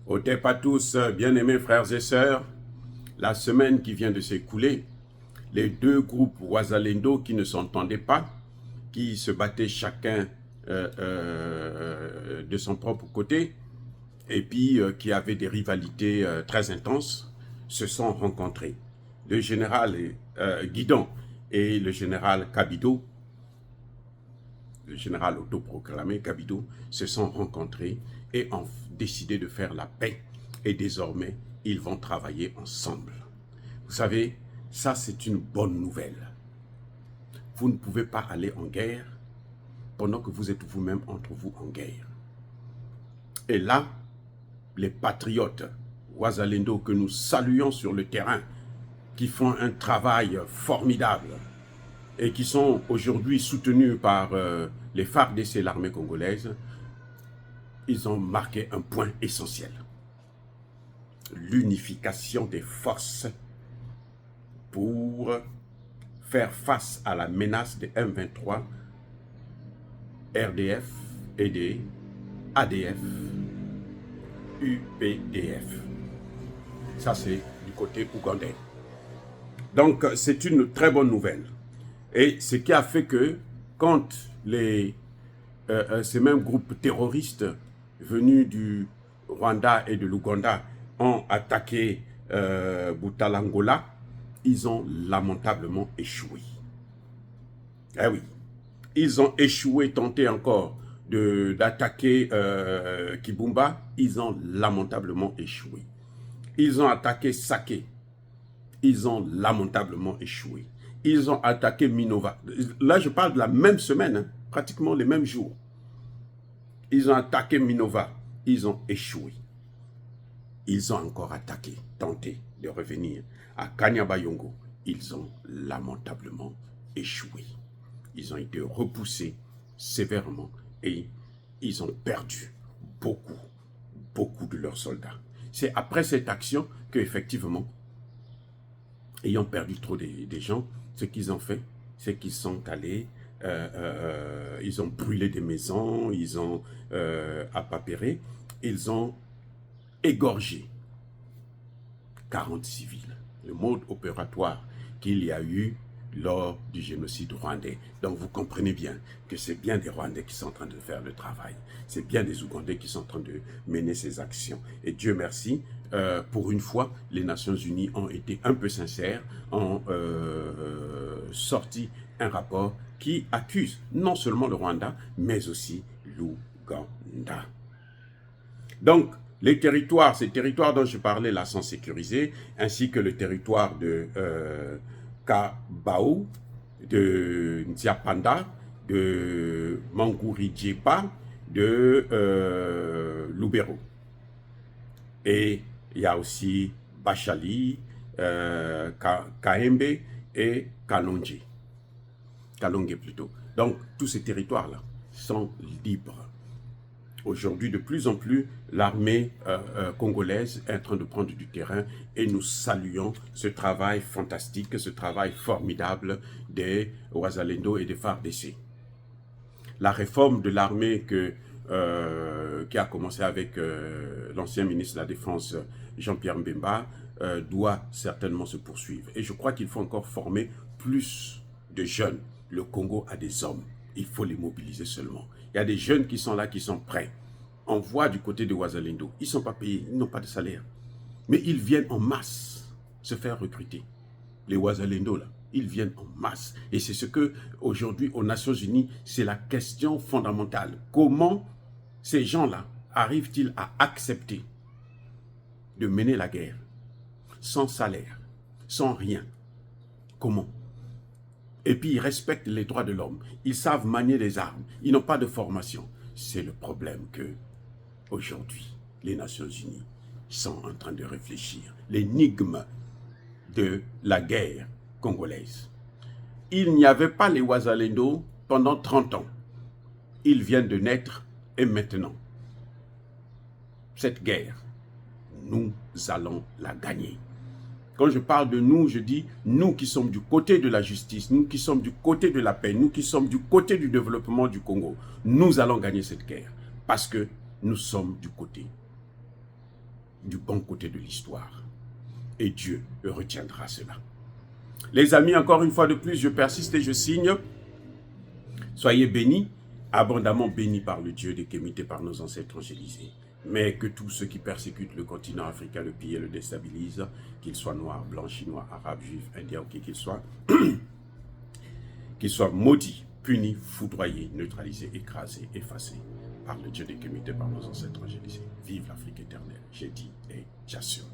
Otep à tous, bien-aimés frères et sœurs, la semaine qui vient de s'écouler, les deux groupes Wazalendo qui ne s'entendaient pas, qui se battaient chacun de son propre côté, et puis qui avaient des rivalités très intenses, se sont rencontrés. Le général Guidon et le général Kabido, le général autoproclamé Kabido, se sont rencontrés et ont décidé de faire la paix. Et désormais, ils vont travailler ensemble. Vous savez, ça c'est une bonne nouvelle. Vous ne pouvez pas aller en guerre pendant que vous êtes vous-même entre vous en guerre. Et là, les patriotes Wazalendo que nous saluons sur le terrain, qui font un travail formidable et qui sont aujourd'hui soutenus par les FARDC et l'armée congolaise, ils ont marqué un point essentiel. L'unification des forces pour faire face à la menace des M23, RDF et des ADF, UPDF. Ça, c'est du côté ougandais. Donc, c'est une très bonne nouvelle. Et ce qui a fait que, quand ces mêmes groupes terroristes venus du Rwanda et de l'Ouganda ont attaqué Butalangola, ils ont lamentablement échoué. Eh oui, ils ont échoué, tenté encore d'attaquer Kibumba, ils ont lamentablement échoué. Ils ont attaqué Saké, ils ont lamentablement échoué. Ils ont attaqué Minova. Là, je parle de la même semaine, hein, pratiquement les mêmes jours. Ils ont attaqué Minova, ils ont échoué. Ils ont encore attaqué, tenté de revenir à Kanyabayongo. Ils ont lamentablement échoué. Ils ont été repoussés sévèrement et ils ont perdu beaucoup de leurs soldats. C'est après cette action qu'effectivement, ayant perdu trop des gens, ce qu'ils ont fait, c'est qu'ils sont allés, ils ont brûlé des maisons, ils ont appapéré, ils ont égorgé 40 civils. Le mode opératoire qu'il y a eu lors du génocide rwandais. Donc vous comprenez bien que c'est bien des Rwandais qui sont en train de faire le travail. C'est bien des Ougandais qui sont en train de mener ces actions. Et Dieu merci, pour une fois, les Nations Unies ont été un peu sincères, ont sorti un rapport qui accuse non seulement le Rwanda, mais aussi l'Ouganda. Donc, les territoires, ces territoires dont je parlais là sont sécurisés, ainsi que le territoire de Kabao, de Ntiapanda, de Mangouri-Djepa, de Lubero. Et il y a aussi Bachali, Kaembe et Kalonge. Kalonge plutôt. Donc, tous ces territoires-là sont libres. Aujourd'hui, de plus en plus, l'armée congolaise est en train de prendre du terrain et nous saluons ce travail fantastique, ce travail formidable des Wazalendo et des FARDC. La réforme de l'armée qui a commencé avec l'ancien ministre de la Défense, Jean-Pierre Mbemba, doit certainement se poursuivre. Et je crois qu'il faut encore former plus de jeunes. Le Congo a des hommes. Il faut les mobiliser seulement. Il y a des jeunes qui sont là, qui sont prêts. On voit du côté de Wazalendo, ils ne sont pas payés, ils n'ont pas de salaire. Mais ils viennent en masse se faire recruter. Les Wazalendo, là, ils viennent en masse. Et c'est ce que, aujourd'hui, aux Nations Unies, c'est la question fondamentale. Comment ces gens-là arrivent-ils à accepter de mener la guerre sans salaire, sans rien? Comment? Et puis, ils respectent les droits de l'homme. Ils savent manier les armes. Ils n'ont pas de formation. C'est le problème que, aujourd'hui, les Nations Unies sont en train de réfléchir. L'énigme de la guerre congolaise. Il n'y avait pas les Wazalendo pendant 30 ans. Ils viennent de naître et maintenant, cette guerre, nous allons la gagner. Quand je parle de nous, je dis nous qui sommes du côté de la justice, nous qui sommes du côté de la paix, nous qui sommes du côté du développement du Congo. Nous allons gagner cette guerre parce que nous sommes du côté du bon côté de l'histoire. Et Dieu retiendra cela. Les amis, encore une fois de plus, je persiste et je signe. Soyez bénis, abondamment bénis par le Dieu des Kémités, par nos ancêtres angélisés. Mais que tous ceux qui persécutent le continent africain, le pillent et le déstabilisent, qu'ils soient noirs, blancs, chinois, arabes, juifs, indiens, qui qu'ils soient, qu'ils soient maudits, punis, foudroyés, neutralisés, écrasés, effacés par le Dieu des Kémités, par nos ancêtres angélisés. Vive l'Afrique éternelle, j'ai dit et j'assure.